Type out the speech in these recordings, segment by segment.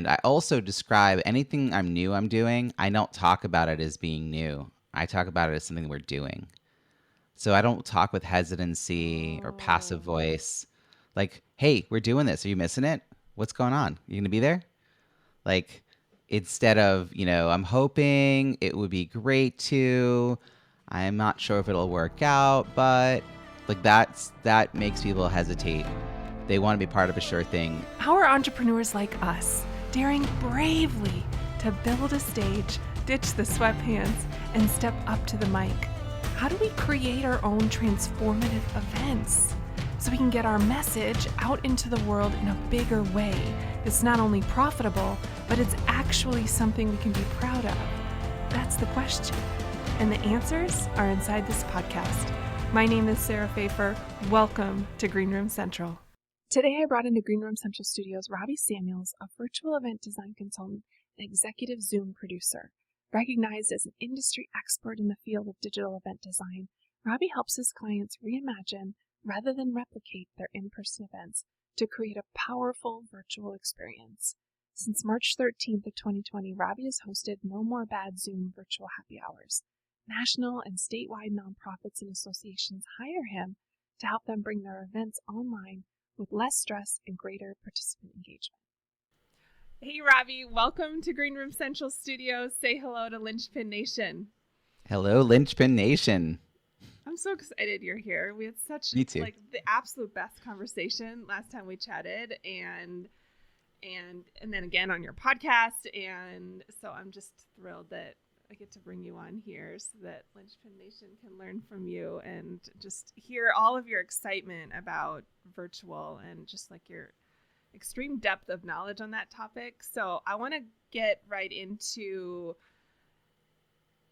And I also describe anything I'm doing. I don't talk about it as being new. I talk about it as something we're doing. So I don't talk with hesitancy or passive Oh, voice. Like, hey, we're doing this. Are you missing it? What's going on? You going to be there? Like, instead of, I'm hoping it would be great to, I'm not sure if it'll work out, but like that makes people hesitate. They want to be part of a sure thing. how are entrepreneurs like us daring bravely to build a stage, ditch the sweatpants, and step up to the mic? How do we create our own transformative events so we can get our message out into the world in a bigger way that's not only profitable, but it's actually something we can be proud of? That's the question. And the answers are inside this podcast. My name is Sarah Pfeiffer. Welcome to Green Room Central. Today I brought into Green Room Central Studios Robbie Samuels, a virtual event design consultant and executive Zoom producer. Recognized as an industry expert in the field of digital event design, Robbie helps his clients reimagine rather than replicate their in-person events to create a powerful virtual experience. Since March 13th of 2020, Robbie has hosted No More Bad Zoom virtual happy hours. National and statewide nonprofits and associations hire him to help them bring their events online with less stress and greater participant engagement. Hey, Robbie, welcome to Green Room Central Studios. Say hello to Lynchpin Nation. Hello, Lynchpin Nation. I'm so excited you're here. We had such Me too. the absolute best conversation last time we chatted, and then again on your podcast, and so I'm just thrilled that I get to bring you on here so that Lynchpin Nation can learn from you and just hear all of your excitement about virtual and just like your extreme depth of knowledge on that topic. So I want to get right into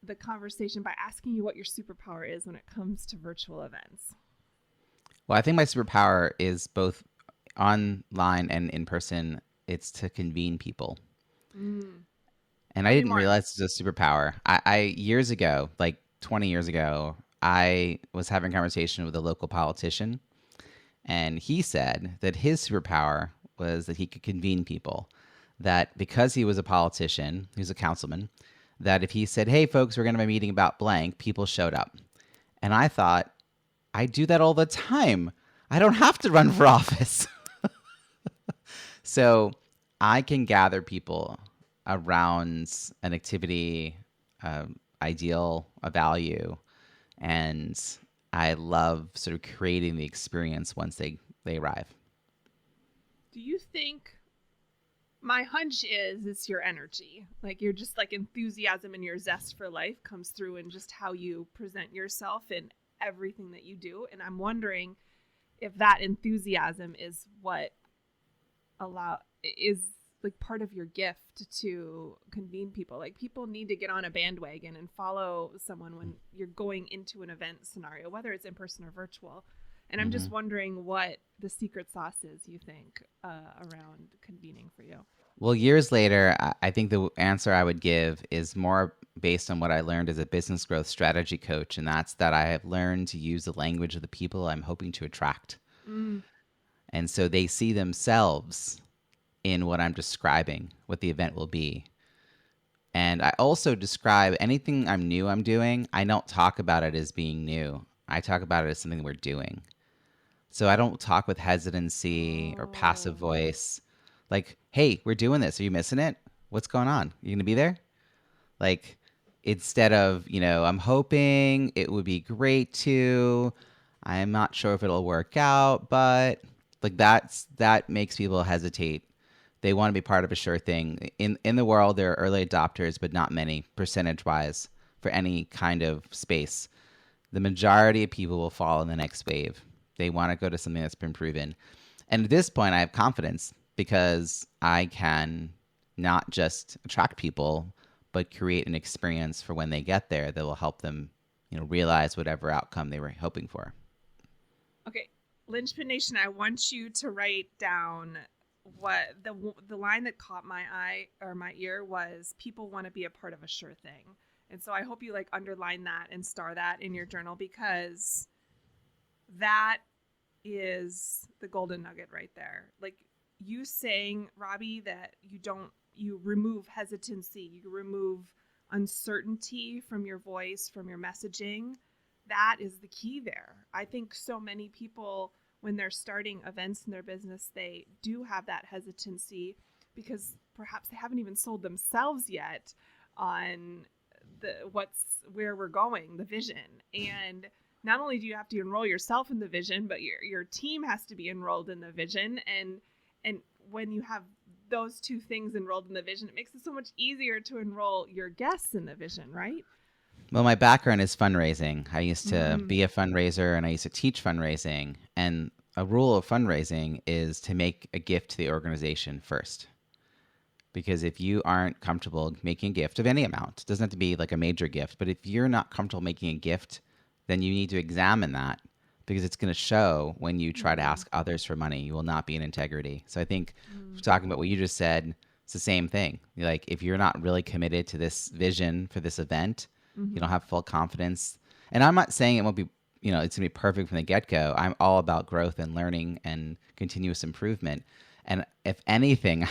the conversation by asking you what your superpower is when it comes to virtual events. Well, I think my superpower is both online and in person. It's to convene people. And Tell I me didn't more. realize it's a superpower. I years ago, like 20 years ago, I was having a conversation with a local politician, and he said that his superpower was that he could convene people. That because he was a politician, he was a councilman, that if he said, hey, folks, we're going to have a meeting about blank, people showed up. And I thought, I do that all the time. I don't have to run for office. So I can gather people around an activity, ideal, a value, and I love sort of creating the experience once they arrive. Do you think my hunch is it's your energy? Like you're just like enthusiasm and your zest for life comes through in just how you present yourself in everything that you do. And I'm wondering if that enthusiasm is what is like part of your gift to convene people. Like people need to get on a bandwagon and follow someone when you're going into an event scenario, whether it's in person or virtual. And I'm just Mm-hmm. wondering what the secret sauce is, you think, around convening for you. Well, years later, I think the answer I would give is more based on what I learned as a business growth strategy coach, and that's that I have learned to use the language of the people I'm hoping to attract. Mm. And so they see themselves in what I'm describing, what the event will be. And I also describe anything I'm doing. I don't talk about it as being new. I talk about it as something we're doing. So I don't talk with hesitancy or passive Oh, voice. Like, hey, we're doing this. Are you missing it? What's going on? You going to be there? Like, instead of, I'm hoping it would be great to, I'm not sure if it'll work out, but like that makes people hesitate. They want to be part of a sure thing. In the world, there are early adopters, but not many percentage wise for any kind of space. The majority of people will fall in the next wave. They want to go to something that's been proven. And at this point, I have confidence because I can not just attract people, but create an experience for when they get there that will help them, realize whatever outcome they were hoping for. okay. Lynchpin Nation, I want you to write down what the line that caught my eye or my ear was people want to be a part of a sure thing. And so I hope you like underline that and star that in your journal because that is the golden nugget right there. Like you saying, Robbie, that you remove hesitancy, you remove uncertainty from your voice, from your messaging. That is the key there. I think so many people, when they're starting events in their business, they do have that hesitancy because perhaps they haven't even sold themselves yet on where we're going, the vision. And not only do you have to enroll yourself in the vision, but your team has to be enrolled in the vision. And when you have those two things enrolled in the vision, it makes it so much easier to enroll your guests in the vision, right? Well, my background is fundraising. I used to be a fundraiser and I used to teach fundraising. And a rule of fundraising is to make a gift to the organization first. Because if you aren't comfortable making a gift of any amount, it doesn't have to be like a major gift, but if you're not comfortable making a gift, then you need to examine that because it's going to show when you try to ask others for money. You will not be in integrity. So I think talking about what you just said, it's the same thing. Like if you're not really committed to this vision for this event, you don't have full confidence. And I'm not saying it won't be, it's going to be perfect from the get-go. I'm all about growth and learning and continuous improvement. And if anything,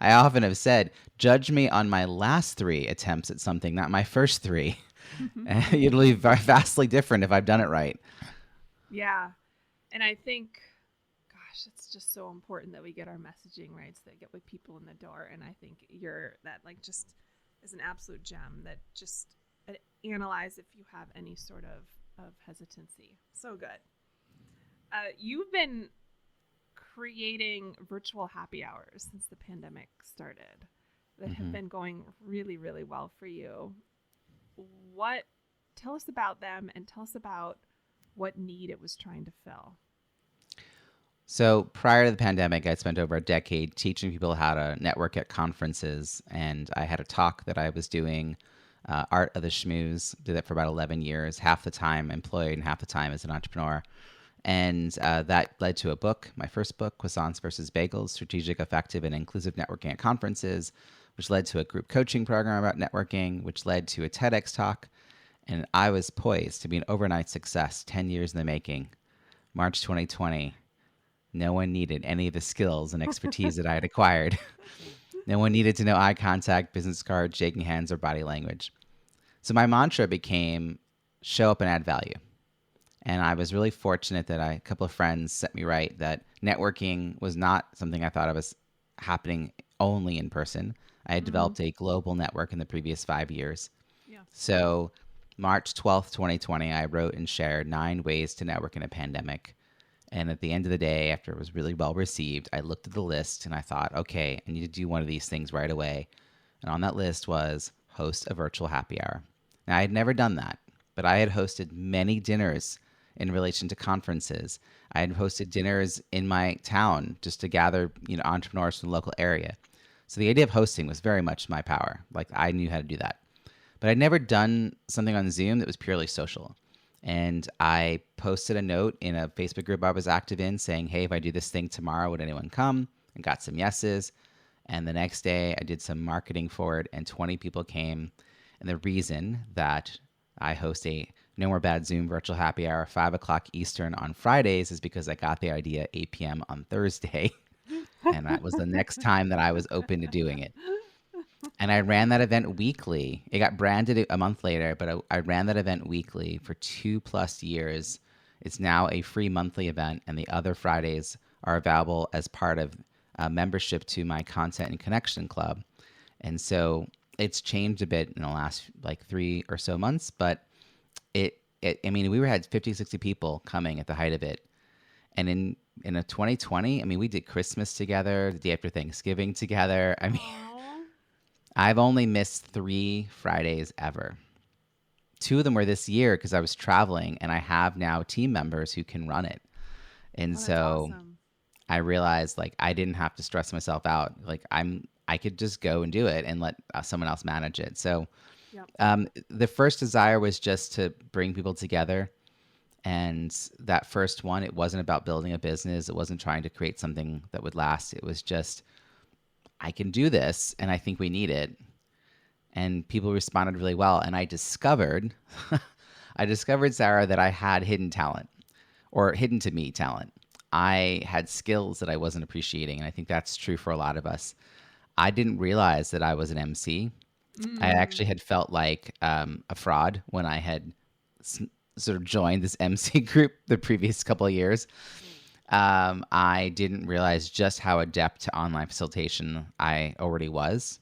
I often have said, judge me on my last 3 attempts at something, not my first 3. It'll be vastly different if I've done it right. Yeah. And I think, gosh, it's just so important that we get our messaging right so that get with people in the door. And I think that like just is an absolute gem that just analyze if you have any sort of hesitancy. So good. You've been creating virtual happy hours since the pandemic started that have been going really, really well for you. Tell us about them and tell us about what need it was trying to fill. So prior to the pandemic, I spent over a decade teaching people how to network at conferences. And I had a talk that I was doing, Art of the Schmooze, did that for about 11 years, half the time employed and half the time as an entrepreneur. And that led to a book. My first book, Croissants versus Bagels, Strategic, Effective, and Inclusive Networking at Conferences, which led to a group coaching program about networking, which led to a TEDx talk. And I was poised to be an overnight success, 10 years in the making. March 2020, no one needed any of the skills and expertise that I had acquired. No one needed to know eye contact, business cards, shaking hands, or body language. So my mantra became show up and add value. And I was really fortunate that a couple of friends set me right that networking was not something I thought of as happening only in person. I had developed a global network in the previous 5 years. Yeah. So March 12th, 2020, I wrote and shared 9 ways to network in a pandemic. And at the end of the day, after it was really well received, I looked at the list and I thought, okay, I need to do one of these things right away. And on that list was host a virtual happy hour. Now, I had never done that, but I had hosted many dinners in relation to conferences. I had hosted dinners in my town just to gather, entrepreneurs from the local area. So the idea of hosting was very much my power. Like I knew how to do that. But I'd never done something on Zoom that was purely social. And I posted a note in a Facebook group I was active in saying, hey, if I do this thing tomorrow, would anyone come? And got some yeses. And the next day I did some marketing for it and 20 people came. And the reason that I host a No More Bad Zoom virtual happy hour, 5 o'clock Eastern on Fridays is because I got the idea at 8 p.m. on Thursday. And that was the next time that I was open to doing it. And I ran that event weekly. It got branded a month later, but I ran that event weekly for 2+ years. It's now a free monthly event, and the other Fridays are available as part of membership to my Content and Connection Club. And so it's changed a bit in the last 3 or so months, but we had 50, 60 people coming at the height of it. And in a 2020, we did Christmas together, the day after Thanksgiving together. I've only missed 3 Fridays ever. 2 of them were this year because I was traveling, and I have now team members who can run it. And so awesome. I realized I didn't have to stress myself out. I could just go and do it and let someone else manage it. So the first desire was just to bring people together. And that first one, it wasn't about building a business. It wasn't trying to create something that would last. It was just, I can do this, and I think we need it. And people responded really well. And I discovered, Sarah, that I had hidden talent, or hidden to me talent. I had skills that I wasn't appreciating. And I think that's true for a lot of us. I didn't realize that I was an MC. I Mm. actually had felt like a fraud when I had s- sort of joined this MC group the previous couple of years. I didn't realize just how adept to online facilitation I already was.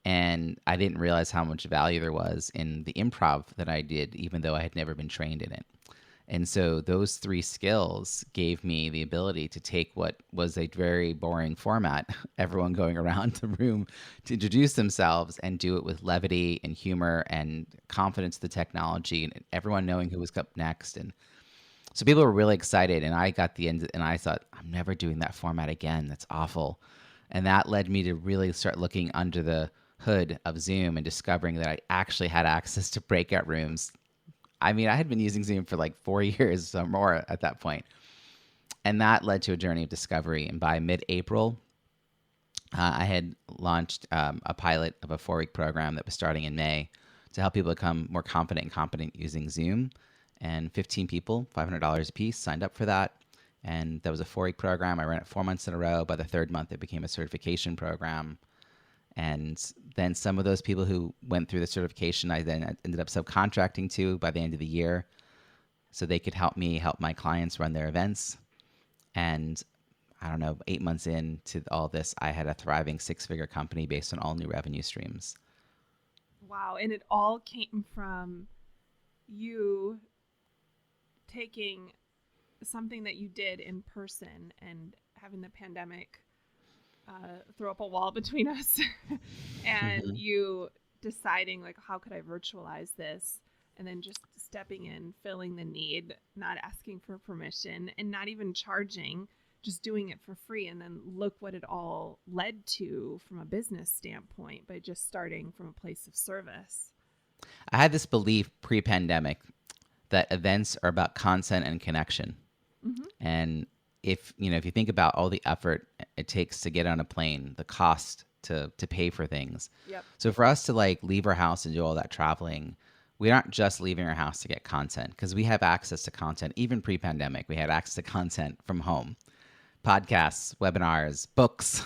And I didn't realize how much value there was in the improv that I did, even though I had never been trained in it. And so those three skills gave me the ability to take what was a very boring format, everyone going around the room to introduce themselves, and do it with levity and humor and confidence in the technology, and everyone knowing who was up next. And so people were really excited, and I got the end, and I thought, I'm never doing that format again. That's awful. And that led me to really start looking under the hood of Zoom and discovering that I actually had access to breakout rooms. I mean, I had been using Zoom for like 4 years or more at that point. And that led to a journey of discovery. And by mid April, I had launched a pilot of a 4-week program that was starting in May to help people become more confident and competent using Zoom. And 15 people, $500 a piece, signed up for that. And that was a 4-week program. I ran it 4 months in a row. By the third month, it became a certification program. And then some of those people who went through the certification, I then ended up subcontracting to by the end of the year so they could help me help my clients run their events. And I don't know, 8 months into all this, I had a thriving 6-figure company based on all new revenue streams. Wow. And it all came from you taking something that you did in person and having the pandemic throw up a wall between us and Mm-hmm. you deciding like how could I virtualize this and then just stepping in, filling the need, not asking for permission and not even charging, just doing it for free. And then look what it all led to from a business standpoint by just starting from a place of service. I had this belief pre-pandemic that events are about content and connection. Mm-hmm. And if you think about all the effort it takes to get on a plane, the cost to pay for things. Yep. So for us to like leave our house and do all that traveling, we aren't just leaving our house to get content because we have access to content. Even pre-pandemic, we had access to content from home. Podcasts, webinars, books,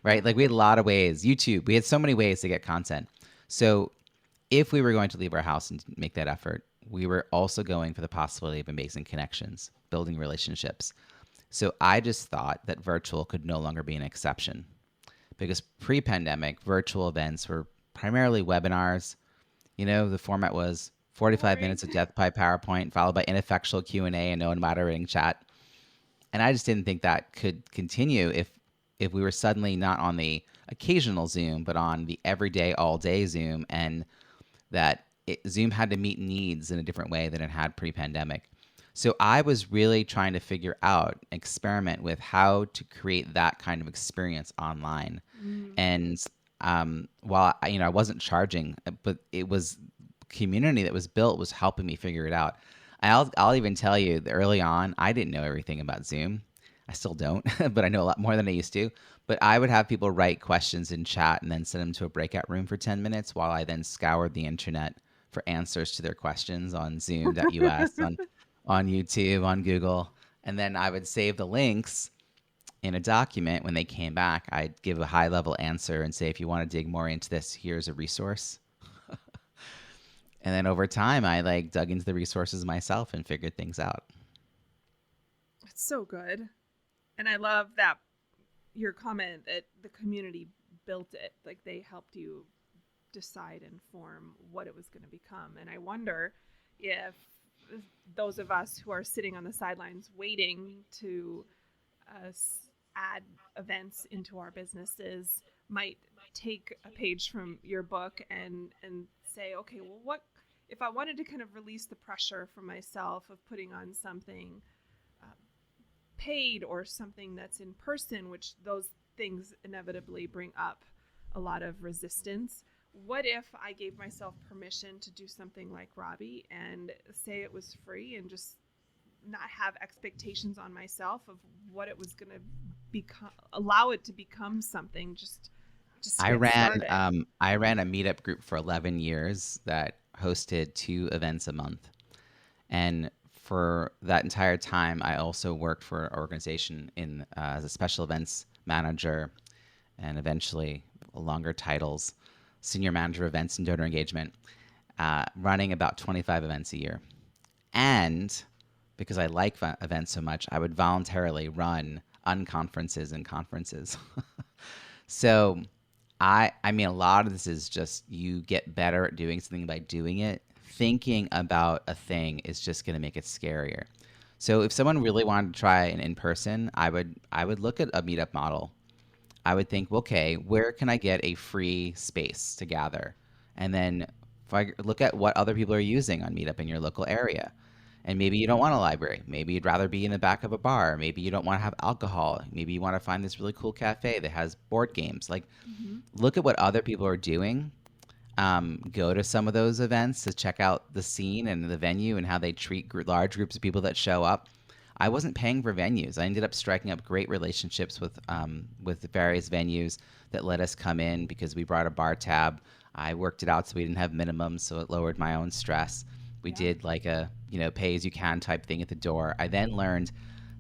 right? Like we had a lot of ways, YouTube, we had so many ways to get content. So if we were going to leave our house and make that effort, we were also going for the possibility of making connections, building relationships. So I just thought that virtual could no longer be an exception because pre-pandemic virtual events were primarily webinars. The format was 45 Boring. minutes of death by PowerPoint followed by ineffectual Q&A and no one moderating chat. And I just didn't think that could continue if we were suddenly not on the occasional Zoom, but on the everyday, all day Zoom, and that Zoom had to meet needs in a different way than it had pre-pandemic. So I was really trying to figure out, experiment with how to create that kind of experience online. Mm. And while I wasn't charging, but it was community that was built was helping me figure it out. I'll even tell you that early on, I didn't know everything about Zoom. I still don't, but I know a lot more than I used to. But I would have people write questions in chat and then send them to a breakout room for 10 minutes while I then scoured the internet for answers to their questions on zoom.us, on YouTube, on Google. And then I would save the links in a document. When they came back, I'd give a high level answer and say, if you want to dig more into this, here's a resource. And then over time, I like dug into the resources myself and figured things out. It's so good. And I love that your comment that the community built it. Like they helped you decide and form what it was going to become. And I wonder if those of us who are sitting on the sidelines waiting to add events into our businesses might take a page from your book and say, okay, well, what if I wanted to kind of release the pressure from myself of putting on something paid or something that's in person, which those things inevitably bring up a lot of resistance. What if I gave myself permission to do something like Robbie and say it was free and just not have expectations on myself of what it was going to become, allow it to become something just to I get ran started. I ran a meetup group for 11 years that hosted 2 events a month. And for that entire time, I also worked for an organization as a special events manager, and eventually longer titles, senior manager of events and donor engagement, running about 25 events a year. And because I like events so much, I would voluntarily run unconferences and conferences. So I mean, a lot of this is just you get better at doing something by doing it. Thinking about a thing is just going to make it scarier. So if someone really wanted to try an in person, I would look at a meetup model. I would think, okay, where can I get a free space to gather? And then if I look at what other people are using on Meetup in your local area. And maybe you don't want a library. Maybe you'd rather be in the back of a bar. Maybe you don't want to have alcohol. Maybe you want to find this really cool cafe that has board games. Like, look at what other people are doing. Go to some of those events to check out the scene and the venue and how they treat large groups of people that show up. I wasn't paying for venues. I ended up striking up great relationships with various venues that let us come in because we brought a bar tab. I worked it out so we didn't have minimums, so it lowered my own stress. We did like a pay as you can type thing at the door. I then learned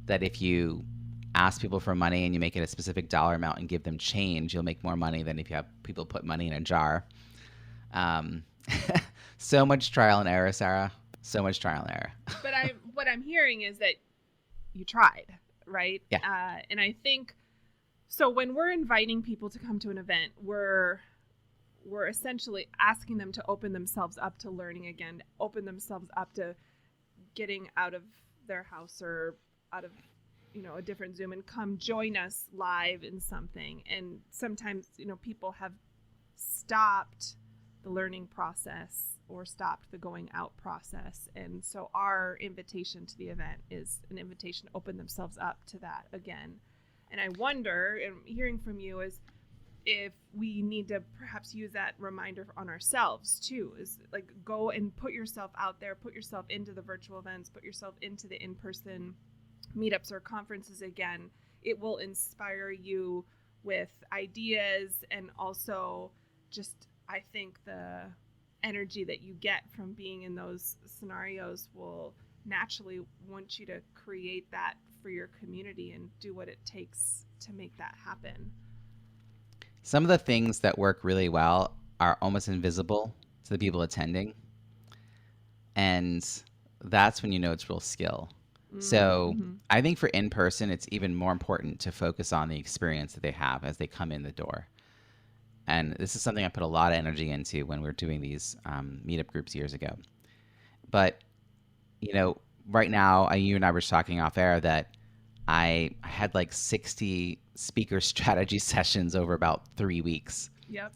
that if you ask people for money and you make it a specific dollar amount and give them change, you'll make more money than if you have people put money in a jar. Um, so much trial and error, Sarah. So much trial and error. But what I'm hearing is that you tried, right? Yeah. And I think so. When we're inviting people to come to an event, we're essentially asking them to open themselves up to learning again, open themselves up to getting out of their house or out of a different Zoom and come join us live in something. And sometimes people have stopped the learning process or stopped the going out process. And so our invitation to the event is an invitation to open themselves up to that again. And I wonder, and hearing from you, is if we need to perhaps use that reminder on ourselves too, is like go and put yourself out there, put yourself into the virtual events, put yourself into the in-person meetups or conferences again. It will inspire you with ideas, and also just, I think the energy that you get from being in those scenarios will naturally want you to create that for your community and do what it takes to make that happen. Some of the things that work really well are almost invisible to the people attending. And that's when you know it's real skill. So I think for in-person, it's even more important to focus on the experience that they have as they come in the door. And this is something I put a lot of energy into when we were doing these meetup groups years ago. But, right now, you and I were talking off air that I had like 60 speaker strategy sessions over about 3 weeks. Yep.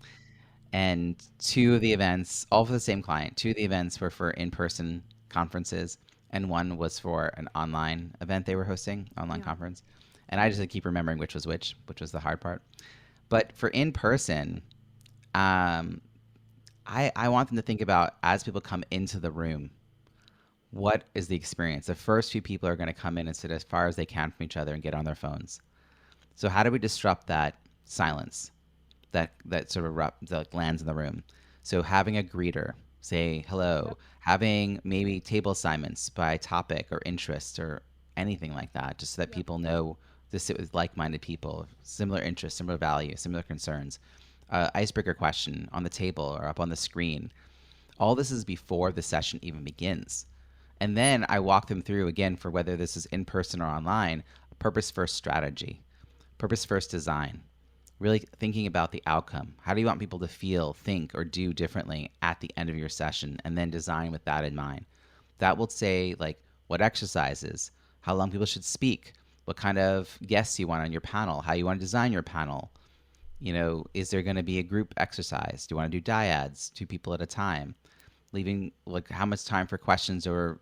And 2 of the events, all for the same client, 2 of the events were for in-person conferences, and 1 was for an online event they were hosting, online conference. And I just keep remembering which was the hard part. But for in-person, I want them to think about, as people come into the room, what is the experience? The first few people are going to come in and sit as far as they can from each other and get on their phones. So how do we disrupt that silence that sort of that lands in the room? So having a greeter say hello, having maybe table assignments by topic or interest or anything like that, just so that people know to sit with like-minded people, similar interests, similar values, similar concerns. Icebreaker question on the table or up on the screen. All this is before the session even begins. And then I walk them through, again, for whether this is in person or online, a purpose-first strategy, purpose-first design, really thinking about the outcome. How do you want people to feel, think, or do differently at the end of your session, and then design with that in mind. That will say, like, what exercises, how long people should speak, what kind of guests you want on your panel, how you want to design your panel. Is there going to be a group exercise? Do you want to do dyads, 2 people at a time? Leaving like how much time for questions or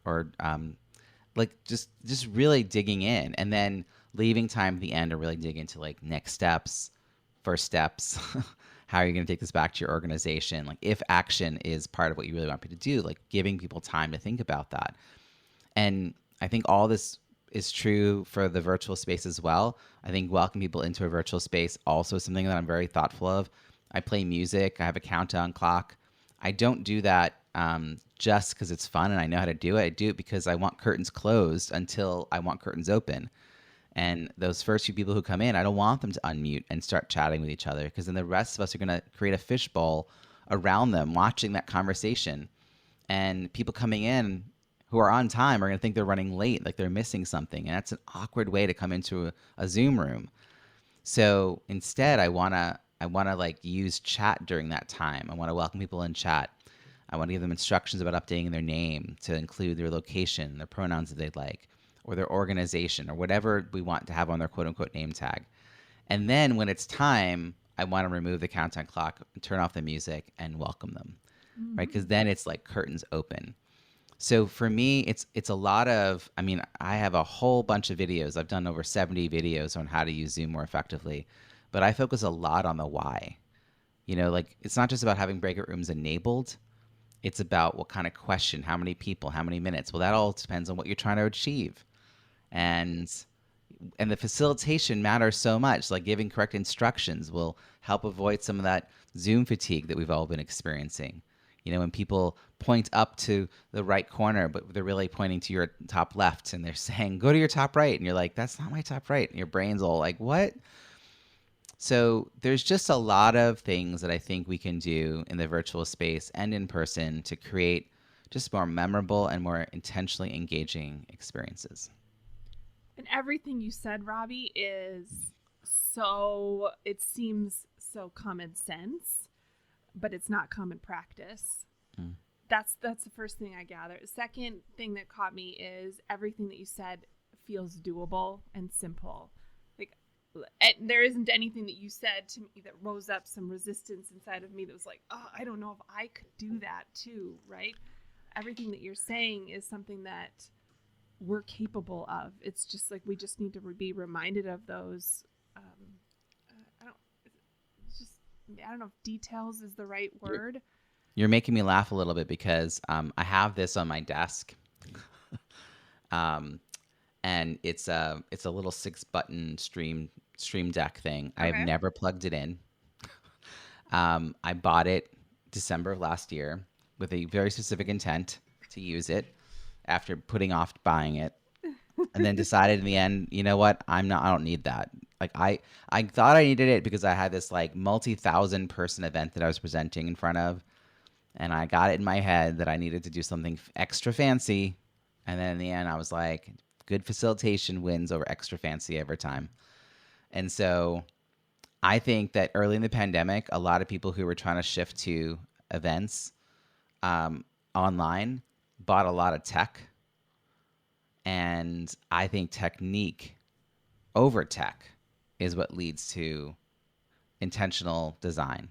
like just really digging in, and then leaving time at the end to really dig into like next steps, first steps. How are you going to take this back to your organization? Like if action is part of what you really want people to do, like giving people time to think about that. And I think all this is true for the virtual space as well. I think welcoming people into a virtual space also is something that I'm very thoughtful of. I play music. I have a countdown clock. I don't do that just because it's fun and I know how to do it. I do it because I want curtains closed until I want curtains open. And those first few people who come in, I don't want them to unmute and start chatting with each other, because then the rest of us are going to create a fishbowl around them watching that conversation. And people coming in who are on time are going to think they're running late, like they're missing something. And that's an awkward way to come into a Zoom room. So instead, I want to like use chat during that time. I want to welcome people in chat. I want to give them instructions about updating their name to include their location, their pronouns that they'd like, or their organization, or whatever we want to have on their quote unquote name tag. And then when it's time, I want to remove the countdown clock, turn off the music, and welcome them, right? Because then it's like curtains open. So for me, it's a lot of. I mean, I have a whole bunch of videos. I've done over 70 videos on how to use Zoom more effectively, but I focus a lot on the why. Like it's not just about having breakout rooms enabled. It's about what kind of question, how many people, how many minutes. Well, that all depends on what you're trying to achieve, and the facilitation matters so much. Like giving correct instructions will help avoid some of that Zoom fatigue that we've all been experiencing. When people point up to the right corner, but they're really pointing to your top left, and they're saying, go to your top right. And you're like, that's not my top right. And your brain's all like, what? So there's just a lot of things that I think we can do in the virtual space and in person to create just more memorable and more intentionally engaging experiences. And everything you said, Robbie, it seems so common sense, but it's not common practice. Mm. That's the first thing I gather. The second thing that caught me is everything that you said feels doable and simple. Like, there isn't anything that you said to me that rose up some resistance inside of me that was like, oh, I don't know if I could do that too, right? Everything that you're saying is something that we're capable of. It's just like we just need to be reminded of those. I don't know if details is the right word. You're making me laugh a little bit because I have this on my desk, and it's a little 6-button stream deck thing. Okay. I've never plugged it in. I bought it December of last year with a very specific intent to use it after putting off buying it, and then decided in the end, you know what? I don't need that. Like I thought I needed it because I had this like multi-thousand person event that I was presenting in front of, and I got it in my head that I needed to do something extra fancy. And then in the end, I was like, good facilitation wins over extra fancy every time. And so I think that early in the pandemic, a lot of people who were trying to shift to events online bought a lot of tech. And I think technique over tech is what leads to intentional design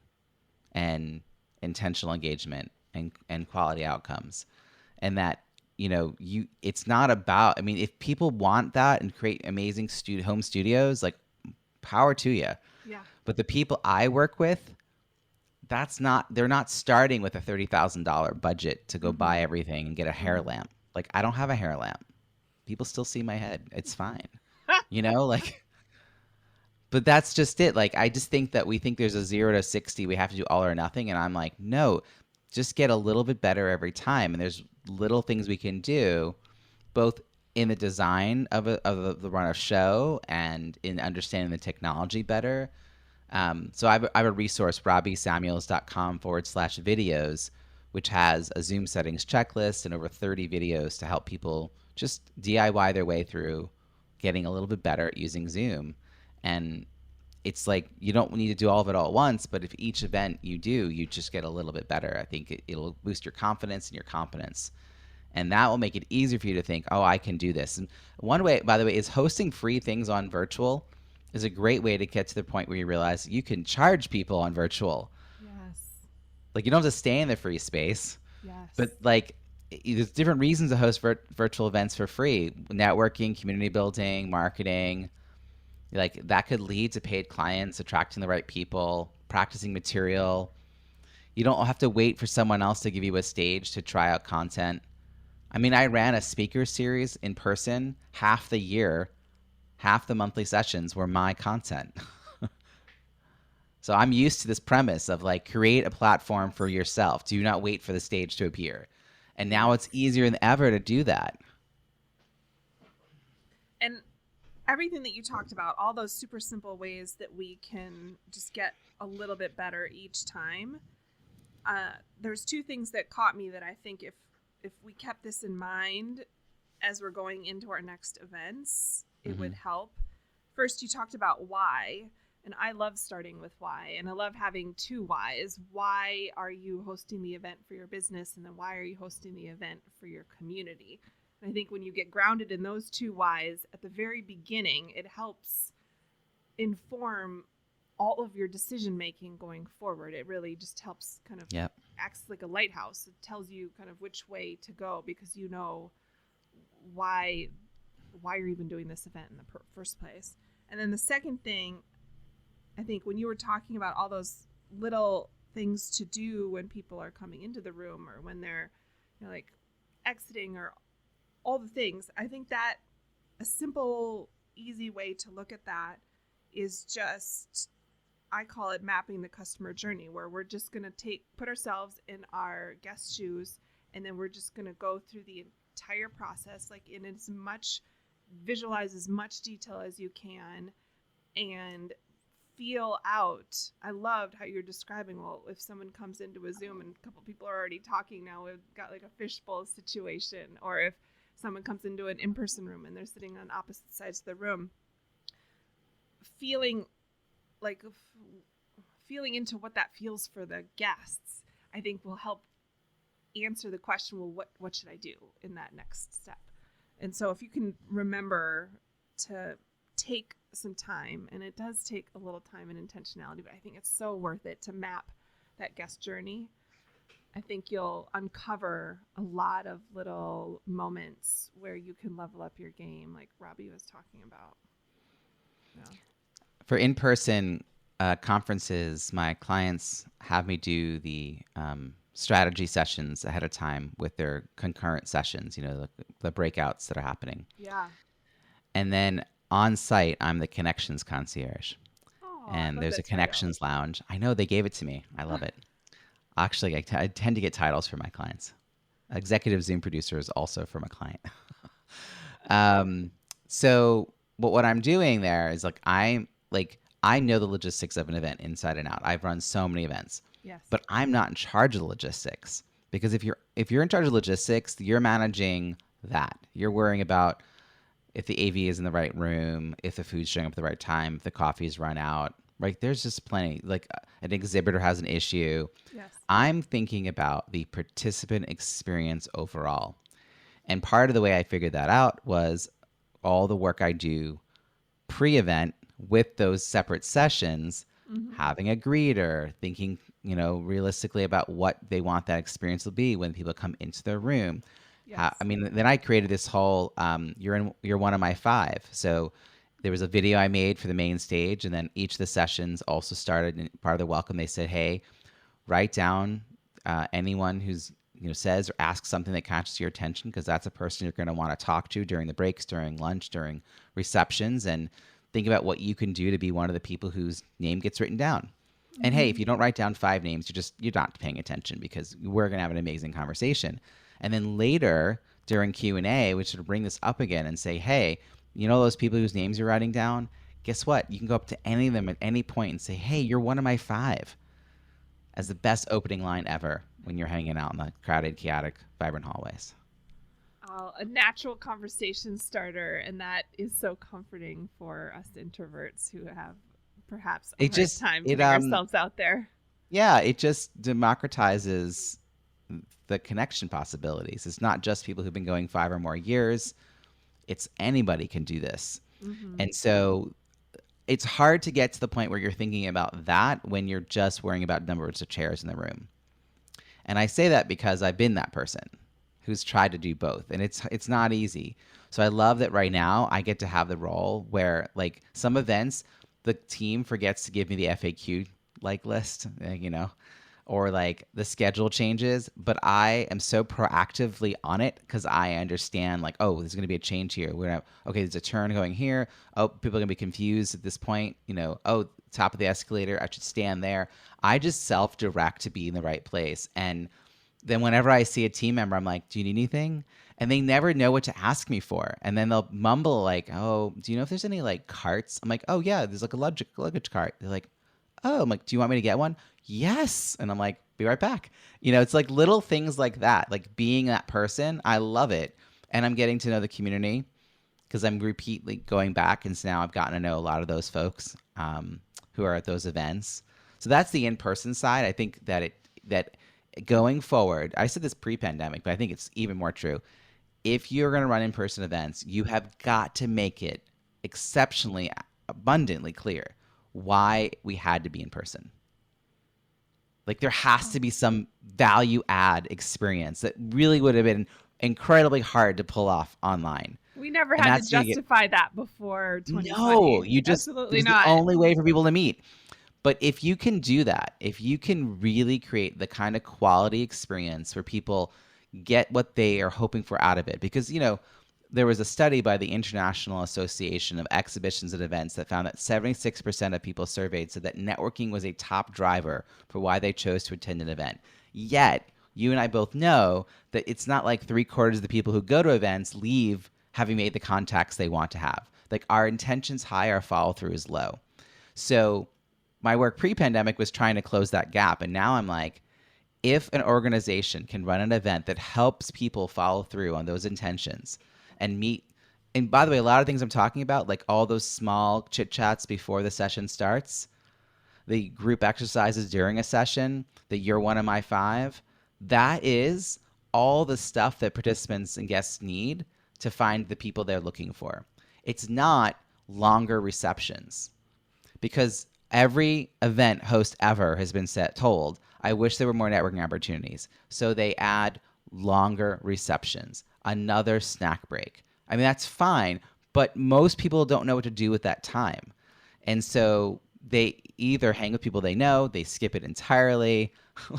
and intentional engagement and quality outcomes. And that, it's not about, I mean, if people want that and create amazing home studios, like power to you. Yeah. But the people I work with, they're not starting with a $30,000 budget to go buy everything and get a hair lamp. Like, I don't have a hair lamp. People still see my head. It's fine. But that's just it. Like, I just think that we think there's a 0 to 60. We have to do all or nothing. And I'm like, no, just get a little bit better every time. And there's little things we can do, both in the design of the run of show and in understanding the technology better. So I have a resource, robbiesamuels.com/videos, which has a Zoom settings checklist and over 30 videos to help people just DIY their way through getting a little bit better at using Zoom. And it's like you don't need to do all of it all at once, but if each event you do, you just get a little bit better. I think it'll boost your confidence and your competence. And that will make it easier for you to think, oh, I can do this. And one way, by the way, is hosting free things on virtual is a great way to get to the point where you realize you can charge people on virtual. Yes. Like, you don't have to stay in the free space. Yes. But like, there's different reasons to host virtual events for free. Networking, community building, marketing. Like, that could lead to paid clients, attracting the right people, practicing material. You don't have to wait for someone else to give you a stage to try out content. I mean, I ran a speaker series in person half the year. Half the monthly sessions were my content. So I'm used to this premise of like create a platform Yes. for yourself. Do not wait for the stage to appear. And now it's Yes. easier than ever to do that. And everything that you talked about, all those super simple ways that we can just get a little bit better each time. There's two things that caught me that I think if we kept this in mind as we're going into our next events, it Hmm. would help. First, you talked about why, and I love starting with why, and I love having two whys. Why are you hosting the event for your business, and then why are you hosting the event for your community? And I think when you get grounded in those two whys at the very beginning, it helps inform all of your decision making going forward. It really just helps kind of Yep. acts like a lighthouse. It tells you kind of which way to go because you know why you're even doing this event in the first place. And then the second thing, I think when you were talking about all those little things to do when people are coming into the room or when they're like exiting or all the things, I think that a simple easy way to look at that is just, I call it mapping the customer journey, where we're just going to put ourselves in our guest shoes, and then we're just going to go through the entire process, like in as much, visualize as much detail as you can, and feel out. I loved how you're describing, well, if someone comes into a Zoom and a couple people are already talking now, we've got like a fishbowl situation, or if someone comes into an in-person room and they're sitting on opposite sides of the room, feeling like feeling into what that feels for the guests, I think will help answer the question, well, what should I do in that next step? And so if you can remember to take some time, and it does take a little time and intentionality, but I think it's so worth it to map that guest journey. I think you'll uncover a lot of little moments where you can level up your game, like Robbie was talking about. Yeah. For in-person conferences, my clients have me do the strategy sessions ahead of time with their concurrent sessions, the breakouts that are happening. Yeah. And then on site, I'm the connections concierge. Oh, I And love there's a that title. connections lounge. I know they gave it to me. I love it. Actually, I tend to get titles for my clients. Executive Zoom producer is also from a client. um, but what I'm doing there is I know the logistics of an event inside and out. I've run so many events, Yes. but I'm not in charge of the logistics, because if you're in charge of logistics, you're managing that. You're worrying about if the AV is in the right room, if the food's showing up at the right time, if the coffee's run out. Right? There's just plenty. Like an exhibitor has an issue. Yes. I'm thinking about the participant experience overall. And part of the way I figured that out was all the work I do pre-event with those separate sessions, Mm-hmm. having a greeter, thinking, realistically about what they want that experience to be when people come into their room. Yes. Then I created this whole you're one of my five. So there was a video I made for the main stage, and then each of the sessions also started in part of the welcome. They said, "Hey, write down anyone who's says or asks something that catches your attention, because that's a person you're going to want to talk to during the breaks, during lunch, during receptions, and think about what you can do to be one of the people whose name gets written down." And hey, Mm-hmm. if you don't write down five names, you're not paying attention, because we're going to have an amazing conversation. And then later during Q&A, we should bring this up again and say, hey, those people whose names you're writing down, guess what? You can go up to any of them at any point and say, hey, you're one of my five, as the best opening line ever when you're hanging out in the crowded, chaotic, vibrant hallways. A natural conversation starter, and that is so comforting for us introverts who have perhaps a It hard just time it getting ourselves out there. Yeah, it just democratizes the connection possibilities. It's not just people who've been going 5 or more years. It's anybody can do this. Mm-hmm. And so it's hard to get to the point where you're thinking about that when you're just worrying about numbers of chairs in the room. And I say that because I've been that person who's tried to do both, and it's not easy. So I love that right now I get to have the role where, like, some events the team forgets to give me the FAQ list, or like the schedule changes, but I am so proactively on it because I understand like, oh, there's going to be a change here. Okay, there's a turn going here. Oh, people are going to be confused at this point. Oh, top of the escalator, I should stand there. I just self direct to be in the right place. And then whenever I see a team member, I'm like, do you need anything? And they never know what to ask me for. And then they'll mumble like, oh, do you know if there's any like carts? I'm like, oh yeah, there's like a luggage cart. They're like, oh, I'm like, do you want me to get one? Yes. And I'm like, be right back. It's like little things like that, like being that person. I love it. And I'm getting to know the community because I'm repeatedly going back. And so now I've gotten to know a lot of those folks who are at those events. So that's the in-person side. I think that going forward, I said this pre-pandemic, but I think it's even more true. If you're going to run in-person events, you have got to make it exceptionally abundantly clear why we had to be in person. Like there has to be some value add experience that really would have been incredibly hard to pull off online. We never And had to that's justify that before no, 2020. you just it Absolutely was the not. only way for people to meet. But if you can do that, if you can really create the kind of quality experience where people get what they are hoping for out of it, because there was a study by the International Association of Exhibitions and Events that found that 76% of people surveyed said that networking was a top driver for why they chose to attend an event. Yet, you and I both know that it's not like 3/4 of the people who go to events leave having made the contacts they want to have. Like our intention's high, our follow through is low. So my work pre-pandemic was trying to close that gap. And now I'm like, if an organization can run an event that helps people follow through on those intentions and meet, and by the way, a lot of things I'm talking about, like all those small chit chats before the session starts, the group exercises during a session, the you're one of my five, that is all the stuff that participants and guests need to find the people they're looking for. It's not longer receptions because every event host ever has been told, I wish there were more networking opportunities. So they add longer receptions, another snack break. I mean, that's fine, but most people don't know what to do with that time. And so they either hang with people they know, they skip it entirely,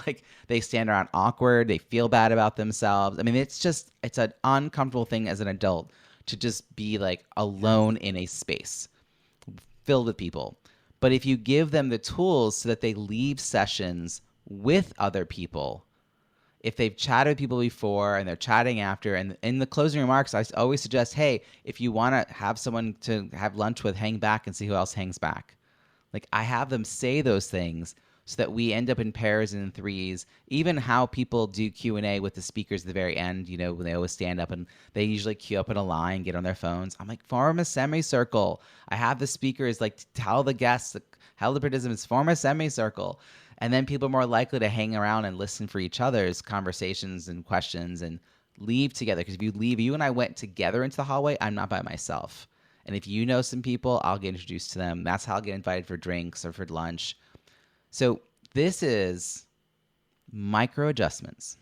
like they stand around awkward, they feel bad about themselves. I mean, it's an uncomfortable thing as an adult to just be like alone in a space filled with people. But if you give them the tools so that they leave sessions with other people, if they've chatted with people before and they're chatting after, and in the closing remarks, I always suggest, hey, if you want to have someone to have lunch with, hang back and see who else hangs back. Like I have them say those things so that we end up in pairs and in threes. Even how people do Q&A with the speakers at the very end, when they always stand up and they usually queue up in a line, get on their phones. I'm like, form a semicircle. I have the speakers like tell the guests, tell the participants, form a semicircle. And then people are more likely to hang around and listen for each other's conversations and questions and leave together. Because if you leave, you and I went together into the hallway, I'm not by myself. And if you know some people, I'll get introduced to them. That's how I'll get invited for drinks or for lunch. So this is micro adjustments,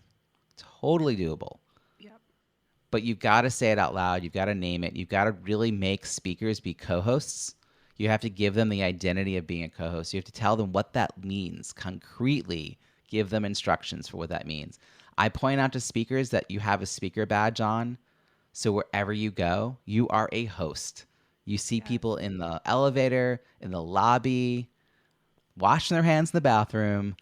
totally doable. Yep. But you've got to say it out loud. You've got to name it. You've got to really make speakers be co-hosts. You have to give them the identity of being a co-host. You have to tell them what that means concretely. Give them instructions for what that means. I point out to speakers that you have a speaker badge on. So wherever you go, you are a host. You see people in the elevator, in the lobby, washing their hands in the bathroom.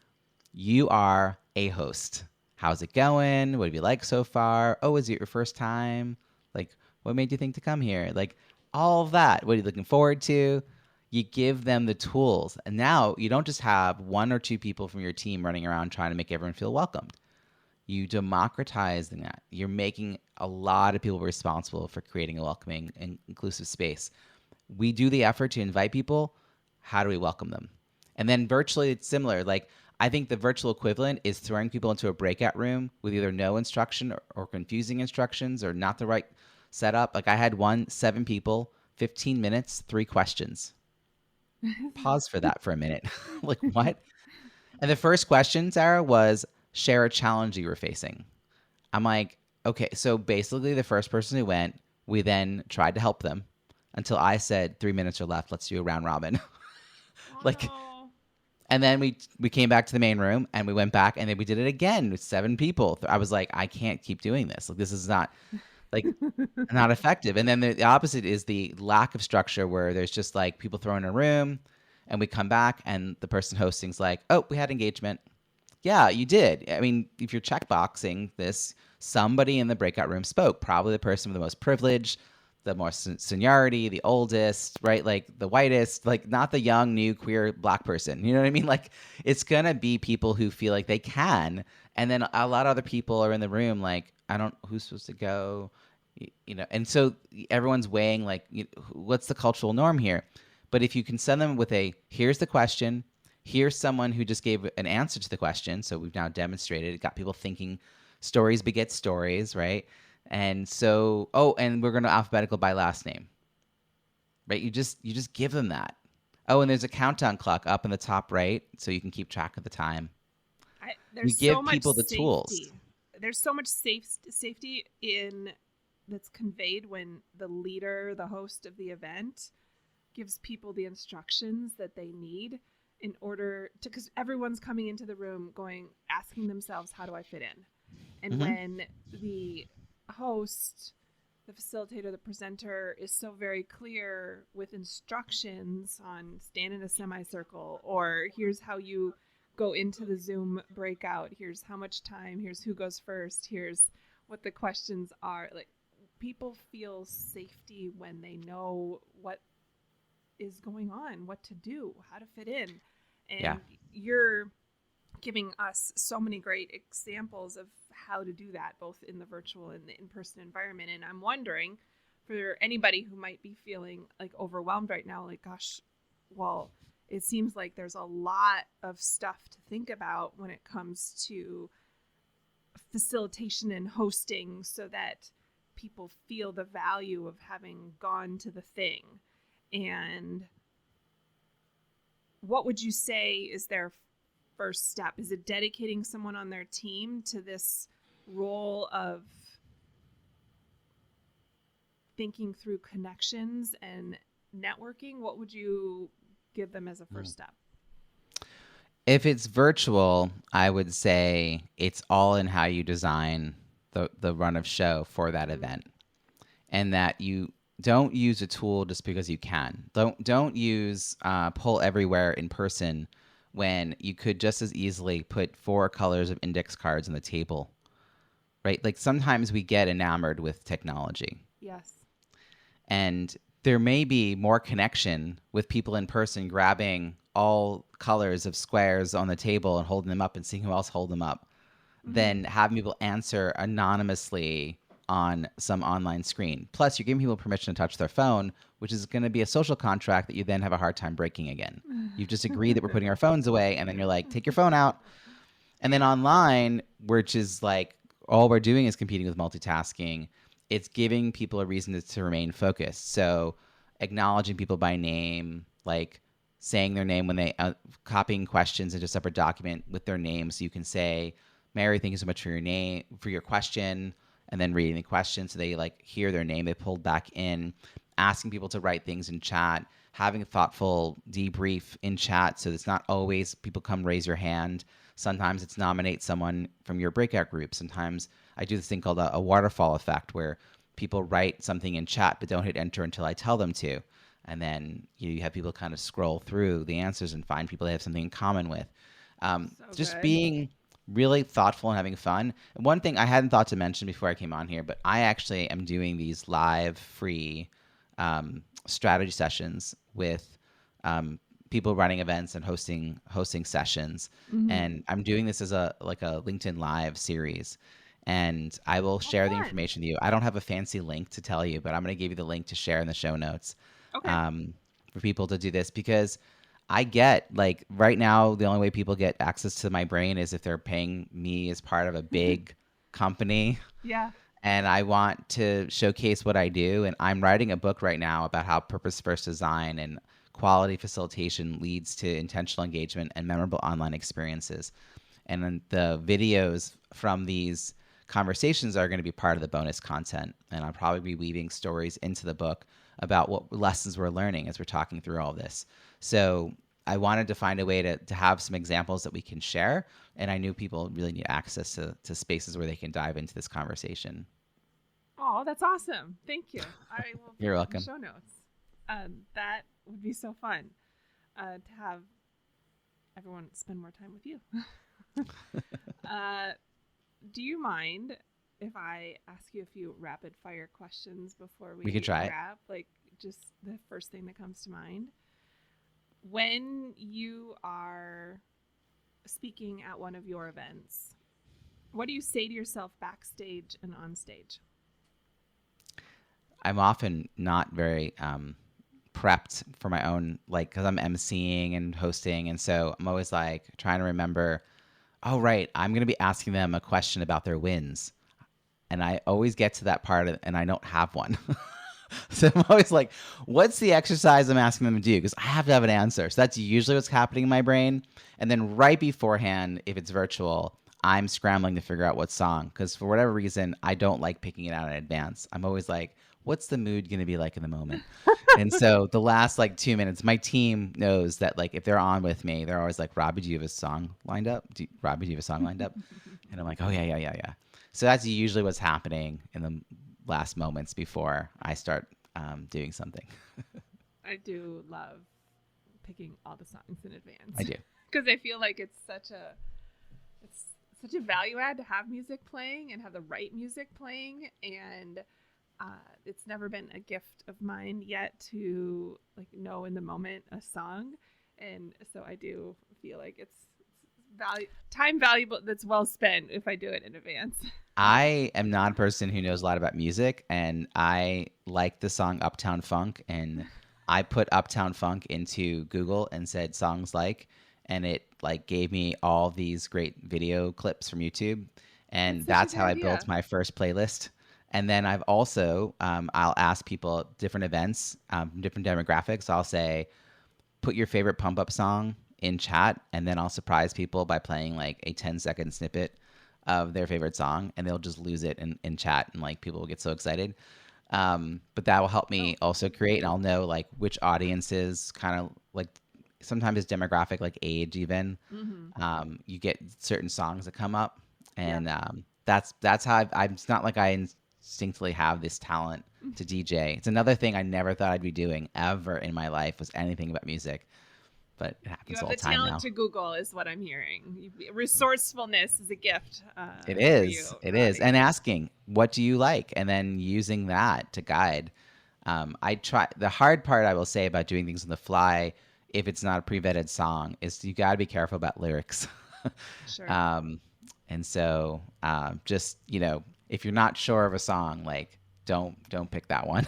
You are a host. How's it going? What have you liked so far? Oh, is it your first time? Like, what made you think to come here? Like, all of that. What are you looking forward to? You give them the tools. And now you don't just have one or two people from your team running around trying to make everyone feel welcomed. You democratize that. You're making a lot of people responsible for creating a welcoming and inclusive space. We do the effort to invite people. How do we welcome them? And then virtually it's similar. Like I think the virtual equivalent is throwing people into a breakout room with either no instruction or confusing instructions or not the right setup. Like I had 7 people, 15 minutes, 3 questions. Pause for that for a minute. Like what? And the first question, Sarah, was share a challenge you were facing. I'm like, okay, so basically the first person who went, we then tried to help them until I said 3 minutes are left. Let's do a round robin. Oh, Like, no. And then we came back to the main room and we went back and then we did it again with 7 people. I was like, I can't keep doing this. Like this is not like not effective. And then the opposite is the lack of structure where there's just like people throw in a room and we come back and the person hosting's like, oh, we had engagement. Yeah, you did. I mean, if you're checkboxing this, somebody in the breakout room spoke, probably the person with the most privilege, the more seniority, the oldest, right? Like the whitest, like not the young, new, queer black person. You know what I mean? Like it's going to be people who feel like they can. And then a lot of other people are in the room like, I don't, who's supposed to go? You know, and so everyone's weighing like, what's the cultural norm here? But if you can send them with a, here's the question, here's someone who just gave an answer to the question. So we've now demonstrated it, got people thinking stories beget stories, right? And so, oh, and we're going to alphabetical by last name, right? You just give them that. Oh, and there's a countdown clock up in the top right, so you can keep track of the time. You There's so give much people the tools. safety. There's so much safety in that's conveyed when the leader, the host of the event, gives people the instructions that they need in order to, because everyone's coming into the room asking themselves, how do I fit in? And when the host, the facilitator, the presenter is so very clear with instructions on stand in a semicircle, or here's how you go into the Zoom breakout, here's how much time, here's who goes first, here's what the questions are. Like people feel safety when they know what is going on, what to do, how to fit in. And you're giving us so many great examples of how to do that, both in the virtual and the in-person environment. And I'm wondering, for anybody who might be feeling like overwhelmed right now, like, gosh, well, it seems like there's a lot of stuff to think about when it comes to facilitation and hosting so that people feel the value of having gone to the thing. And what would you say is their first step? Is it dedicating someone on their team to this role of thinking through connections and networking? What would you give them as a first step? If it's virtual, I would say it's all in how you design the run of show for that event, and that you don't use a tool just because you can. Don't use Pull Everywhere in person when you could just as easily put 4 colors of index cards on the table, right? Like sometimes we get enamored with technology. Yes. And there may be more connection with people in person grabbing all colors of squares on the table and holding them up and seeing who else hold them up than having people answer anonymously on some online screen. Plus, you're giving people permission to touch their phone, which is going to be a social contract that you then have a hard time breaking again. You've just agreed that we're putting our phones away, and then you're like, take your phone out. And then online, which is like all we're doing is competing with multitasking, it's giving people a reason to remain focused. So acknowledging people by name, like saying their name when they copying questions into a separate document with their name, so you can say, Mary, thank you so much for your name, for your question, and then reading the question so they like hear their name, they pulled back in, asking people to write things in chat, having a thoughtful debrief in chat, so it's not always people come raise your hand. Sometimes it's nominate someone from your breakout group. Sometimes I do this thing called a waterfall effect where people write something in chat but don't hit enter until I tell them to. And then you have people kind of scroll through the answers and find people they have something in common with. Just being really thoughtful and having fun. And one thing I hadn't thought to mention before I came on here, but I actually am doing these live free strategy sessions with people running events and hosting sessions. And I'm doing this as a LinkedIn Live series. And I will share the information with you. I don't have a fancy link to tell you, but I'm going to give you the link to share in the show notes for people to do this, because I get, like, right now, the only way people get access to my brain is if they're paying me as part of a big company. Yeah. And I want to showcase what I do. And I'm writing a book right now about how purpose-first design and quality facilitation leads to intentional engagement and memorable online experiences. And then the videos from these conversations are going to be part of the bonus content. And I'll probably be weaving stories into the book about what lessons we're learning as we're talking through all this. So I wanted to find a way to have some examples that we can share. And I knew people really need access to spaces where they can dive into this conversation. Oh, that's awesome. Thank you. I will put You're that in the welcome. show notes. That would be so fun to have everyone spend more time with you. uh, do you mind if I ask you a few rapid fire questions before We could we try it. wrap? Like just the first thing that comes to mind. When you are speaking at one of your events, what do you say to yourself backstage and on stage? I'm often not very prepped for my own, like, because I'm emceeing and hosting. And so I'm always like trying to remember, oh, right, I'm going to be asking them a question about their wins. And I always get to that part and I don't have one. So I'm always like, what's the exercise I'm asking them to do? Because I have to have an answer. So that's usually what's happening in my brain. And then right beforehand, if it's virtual, I'm scrambling to figure out what song. Because for whatever reason, I don't like picking it out in advance. I'm always like, what's the mood going to be like in the moment? And so the last like 2 minutes, my team knows that like if they're on with me, they're always like, Robbie, do you have a song lined up? Robbie, do you have a song lined up? And I'm like, oh, yeah, yeah, yeah, yeah. So that's usually what's happening in the last moments before I start doing something. I do love picking all the songs in advance. I do. Because I feel like it's such a value add to have music playing and have the right music playing, and it's never been a gift of mine yet to like know in the moment a song, and so I do feel like it's time valuable that's well spent if I do it in advance. I am not a person who knows a lot about music, and I like the song Uptown Funk, and I put Uptown Funk into Google and said songs like, and it like gave me all these great video clips from YouTube, and That's such a that's good how I built idea. my first playlist. And then I've also I'll ask people at different events, different demographics. I'll say, put your favorite pump up song in chat, and then I'll surprise people by playing like a 10-second snippet of their favorite song, and they'll just lose it in chat, and like people will get so excited. But that will help Oh, me also create, and I'll know like which audiences kind of like sometimes it's demographic, like age even. mm-hmm. You get certain songs that come up, Yep. and that's how I'm. It's not like I instinctively have this talent to DJ. It's another thing I never thought I'd be doing ever in my life was anything about music, but it You happens have all the the time talent now. to Google, is what I'm hearing. Resourcefulness is a gift It for you, is. It is. Robbie. And asking, what do you like? And then using that to guide. I try. The hard part I will say about doing things on the fly, if it's not a pre-vetted song, is you got to be careful about lyrics. Sure. um, and so, just if you're not sure of a song, like don't pick that one.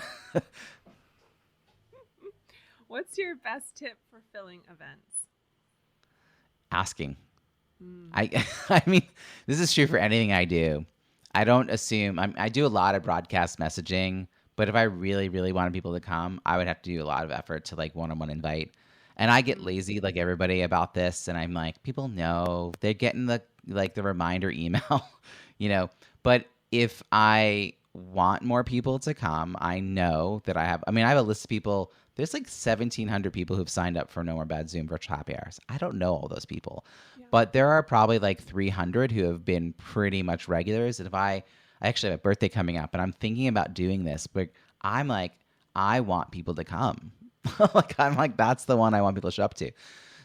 What's your best tip for filling events? Asking. Mm. I mean, this is true for anything I do. I don't assume I do a lot of broadcast messaging, but if I really, really wanted people to come, I would have to do a lot of effort to like one-on-one invite. And I get Mm. lazy like everybody about this, and I'm like, people know they're getting the reminder email, you know. But if I want more people to come, I know that I have a list of people. There's like 1,700 people who've signed up for No More Bad Zoom virtual happy hours. I don't know all those people, Yeah. but there are probably like 300 who have been pretty much regulars. And if I actually have a birthday coming up and I'm thinking about doing this, but I'm like, I want people to come. Like, I'm like, that's the one I want people to show up to.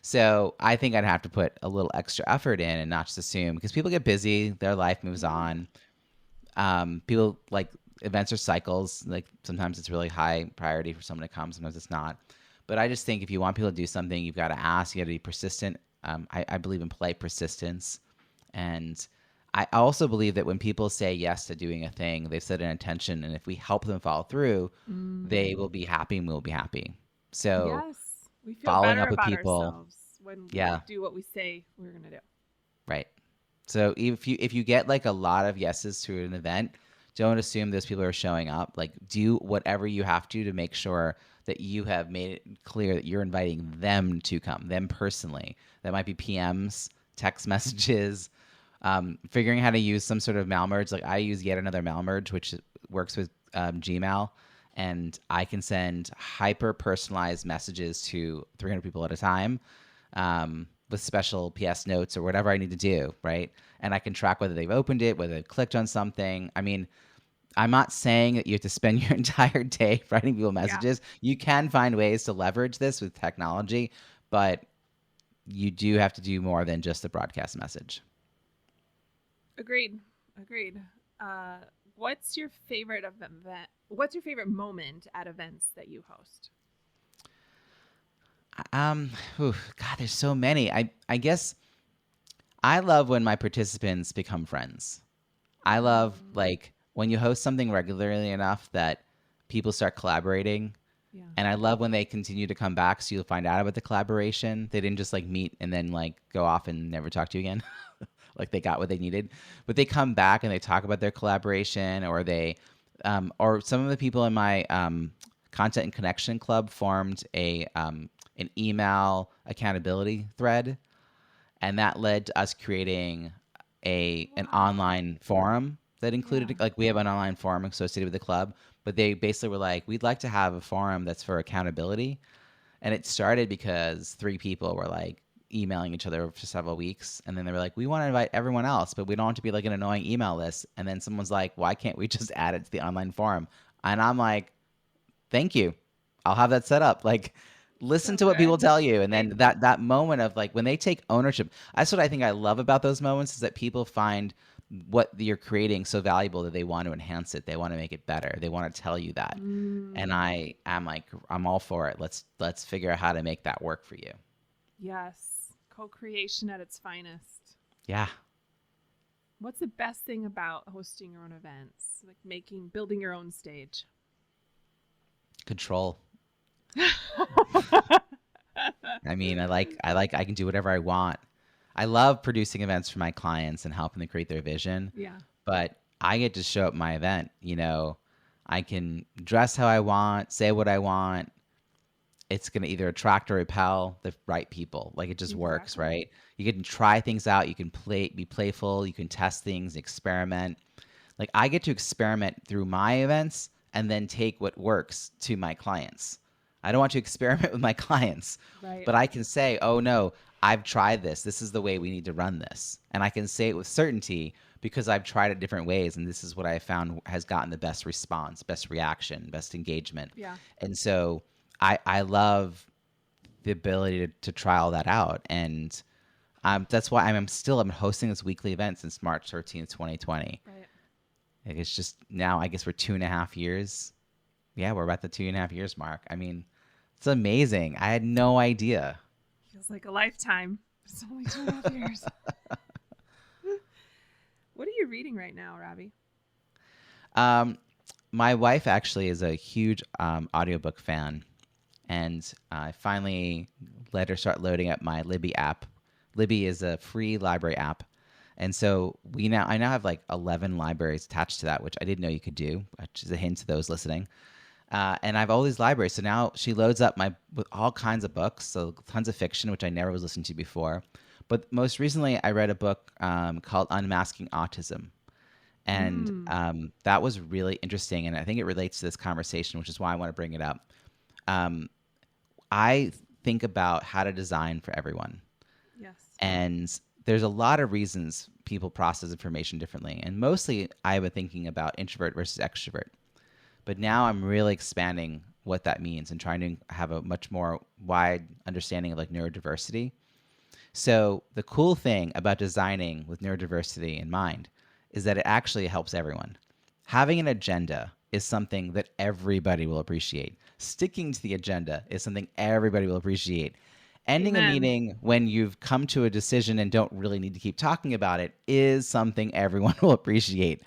So I think I'd have to put a little extra effort in and not just assume, because people get busy, their life moves Yeah. on. People like events are cycles. Like sometimes it's really high priority for someone to come, sometimes it's not. But I just think if you want people to do something, you've got to ask. You got to be persistent. I believe in polite persistence, and I also believe that when people say yes to doing a thing, they've set an intention, and if we help them follow through, they Mm. will be happy, and we'll be happy. So Yes. We feel following better up with about people, ourselves when we yeah, do what we say we're going to do. right. So if you get like a lot of yeses to an event, don't assume those people are showing up. Like do whatever you have to make sure that you have made it clear that you're inviting them to come, them personally. That might be PMs, text messages, figuring how to use some sort of malmerge. Like I use Yet Another Malmerge, which works with Gmail, and I can send hyper personalized messages to 300 people at a time. with special PS notes or whatever I need to do, right? And I can track whether they've opened it, whether they've clicked on something. I mean, I'm not saying that you have to spend your entire day writing people Yeah. messages. You can find ways to leverage this with technology, but you do have to do more than just the broadcast message. Agreed. Agreed. Uh, what's your favorite event? What's your favorite moment at events that you host? Um, God, there's so many. I guess I love when my participants become friends. I love like when you host something regularly enough that people start collaborating. Yeah. And I love when they continue to come back so you'll find out about the collaboration. They didn't just like meet and then like go off and never talk to you again. Like they got what they needed. But they come back and they talk about their collaboration, or or some of the people in my content and connection club formed an email accountability thread, and that led to us creating an online forum that included Yeah. like we have an online forum associated with the club, but they basically were like, we'd like to have a forum that's for accountability. And it started because three people were like emailing each other for several weeks, and then they were like, we want to invite everyone else, but we don't want to be like an annoying email list. And then someone's like, why can't we just add it to the online forum? And I'm like, thank you, I'll have that set up. Like, listen So to what people good. tell you. And then Right. that moment of like when they take ownership, that's what I think I love about those moments, is that people find what you're creating so valuable that they want to enhance it, they want to make it better, they want to tell you that. And I am like, I'm all for it. Let's figure out how to make that work for you. Yes. Co-creation at its finest. Yeah. What's the best thing about hosting your own events? Like building your own stage. Control. I mean, I can do whatever I want. I love producing events for my clients and helping them create their vision, Yeah. but I get to show up my event. I can dress how I want, say what I want. It's going to either attract or repel the right people. Like, it just works, Exactly. right? You can try things out. You can be playful. You can test things, experiment. Like, I get to experiment through my events and then take what works to my clients. I don't want to experiment with my clients, Right. but I can say, oh no, I've tried this. This is the way we need to run this. And I can say it with certainty because I've tried it different ways. And this is what I found has gotten the best response, best reaction, best engagement. Yeah. And so I love the ability to try all that out. And that's why I'm hosting this weekly event since March 13th, 2020. Right. Like, it's just now, I guess we're 2.5 years. Yeah, we're about the 2.5 years mark. I mean, it's amazing. I had no idea. Feels like a lifetime. It's only 2.5 years. What are you reading right now, Robbie? My wife actually is a huge audiobook fan, and I finally let her start loading up my Libby app. Libby is a free library app. And so I now have like 11 libraries attached to that, which I didn't know you could do, which is a hint to those listening. And I have all these libraries. So now she loads up with all kinds of books, so tons of fiction, which I never was listening to before. But most recently, I read a book called Unmasking Autism. And that was really interesting. And I think it relates to this conversation, which is why I want to bring it up. I think about how to design for everyone. Yes. And there's a lot of reasons people process information differently. And mostly I've been thinking about introvert versus extrovert. But now I'm really expanding what that means and trying to have a much more wide understanding of like neurodiversity. So the cool thing about designing with neurodiversity in mind is that it actually helps everyone. Having an agenda is something that everybody will appreciate. Sticking to the agenda is something everybody will appreciate. Ending a Amen. meeting when you've come to a decision and don't really need to keep talking about it is something everyone will appreciate.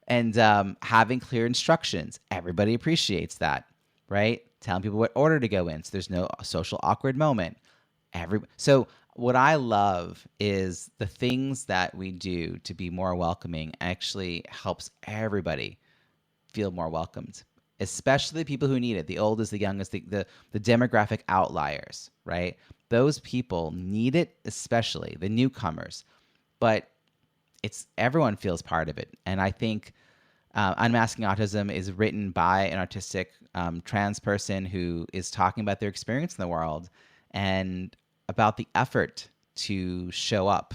And having clear instructions, everybody appreciates that, right? Telling people what order to go in so there's no social awkward moment. So what I love is the things that we do to be more welcoming actually helps everybody feel more welcomed, especially the people who need it, the oldest, the youngest, the demographic outliers, right? Those people need it, especially the newcomers. But everyone feels part of it. And I think Unmasking Autism is written by an autistic trans person who is talking about their experience in the world. And about the effort to show up,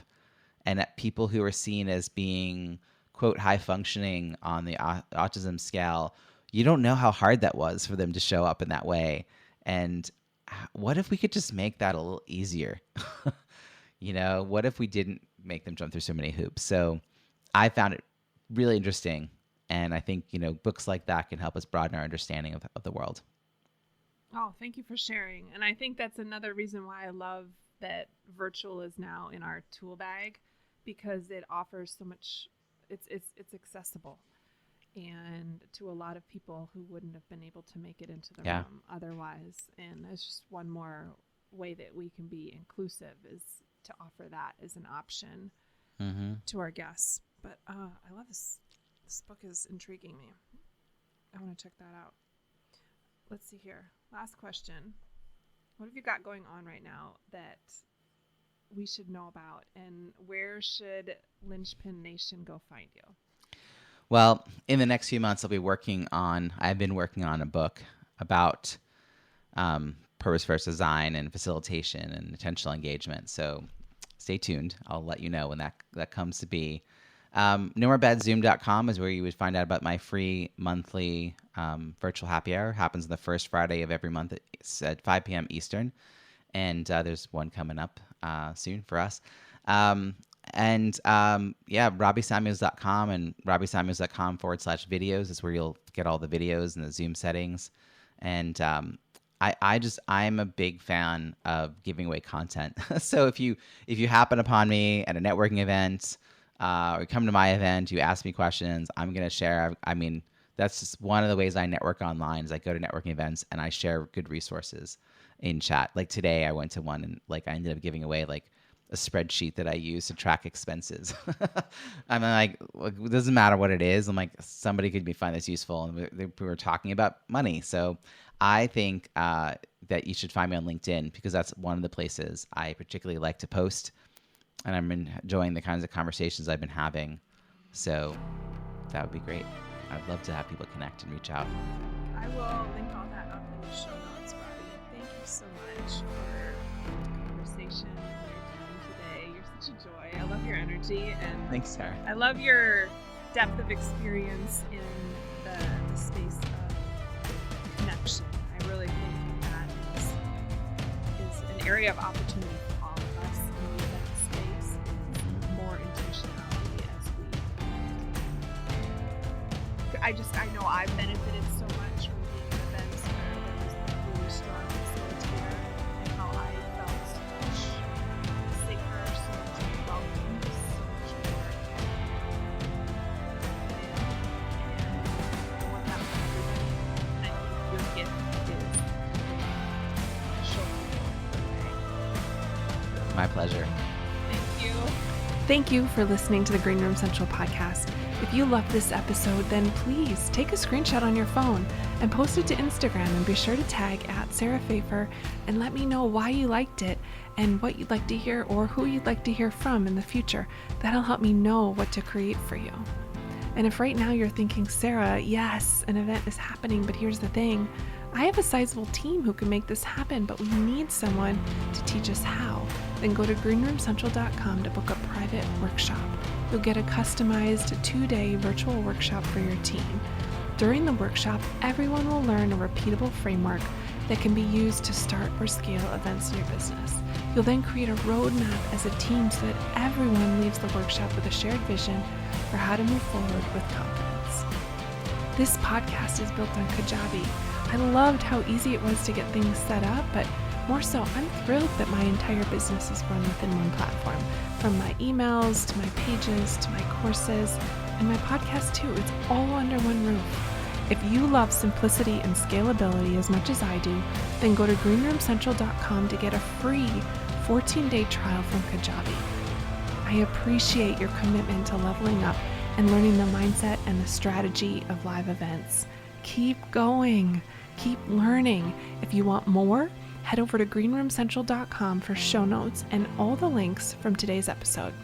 and that people who are seen as being, quote, high functioning on the autism scale, you don't know how hard that was for them to show up in that way. And what if we could just make that a little easier? What if we didn't make them jump through so many hoops? So I found it really interesting. And I think, books like that can help us broaden our understanding of the world. Oh, thank you for sharing. And I think that's another reason why I love that virtual is now in our tool bag, because it offers so much. It's accessible, and to a lot of people who wouldn't have been able to make it into the room otherwise. And it's just one more way that we can be inclusive, is to offer that as an option to our guests. But I love this. This book is intriguing me. I want to check that out. Let's see here. Last question. What have you got going on right now that we should know about? And where should Linchpin Nation go find you? Well, in the next few months, I've been working on a book about purpose-first design and facilitation and intentional engagement. So stay tuned. I'll let you know when that comes to be. NoMoreBadZoom.com is where you would find out about my free monthly virtual happy hour. Happens the first Friday of every month at 5 p.m. Eastern. And there's one coming up soon for us. RobbieSamuels.com and RobbieSamuels.com/videos is where you'll get all the videos and the Zoom settings. And I'm a big fan of giving away content. So if you happen upon me at a networking event, or you come to my event, you ask me questions, I'm going to share. I mean, that's just one of the ways I network online, is I go to networking events and I share good resources in chat. Like today I went to one and I ended up giving away a spreadsheet that I use to track expenses. I'm like, it doesn't matter what it is. I'm like, somebody could find this useful. And we were talking about money. So I think that you should find me on LinkedIn, because that's one of the places I particularly like to post. And I'm enjoying the kinds of conversations I've been having. So that would be great. I'd love to have people connect and reach out. I will link all that up in the show notes, Robbie. Thank you so much for the conversation and your time today. You're such a joy. I love your energy. And thanks, Sarah. I love your depth of experience in the space of connection. I really think that is an area of opportunity for all of us in the event space. More intentionality as I know I've benefited so much from being in events where there was a really strong facilitator, and how I felt so much safer, so much more welcome, so much more and what that was. And I think your gift is to show people the way. My pleasure. Thank you. Thank you for listening to the Green Room Central podcast. If you love this episode, then please take a screenshot on your phone and post it to Instagram, and be sure to tag @SarahPfeiffer and let me know why you liked it and what you'd like to hear, or who you'd like to hear from in the future. That'll help me know what to create for you. And if right now you're thinking, Sarah, yes, an event is happening, but here's the thing. I have a sizable team who can make this happen, but we need someone to teach us how. Then go to greenroomcentral.com to book a private workshop. You'll get a customized 2-day virtual workshop for your team. During the workshop, everyone will learn a repeatable framework that can be used to start or scale events in your business. You'll then create a roadmap as a team so that everyone leaves the workshop with a shared vision for how to move forward with confidence. This podcast is built on Kajabi. I loved how easy it was to get things set up, but more so, I'm thrilled that my entire business is run within one platform. From my emails, to my pages, to my courses, and my podcast too. It's all under one roof. If you love simplicity and scalability as much as I do, then go to greenroomcentral.com to get a free 14-day trial from Kajabi. I appreciate your commitment to leveling up and learning the mindset and the strategy of live events. Keep going. Keep learning. If you want more, head over to greenroomcentral.com for show notes and all the links from today's episode.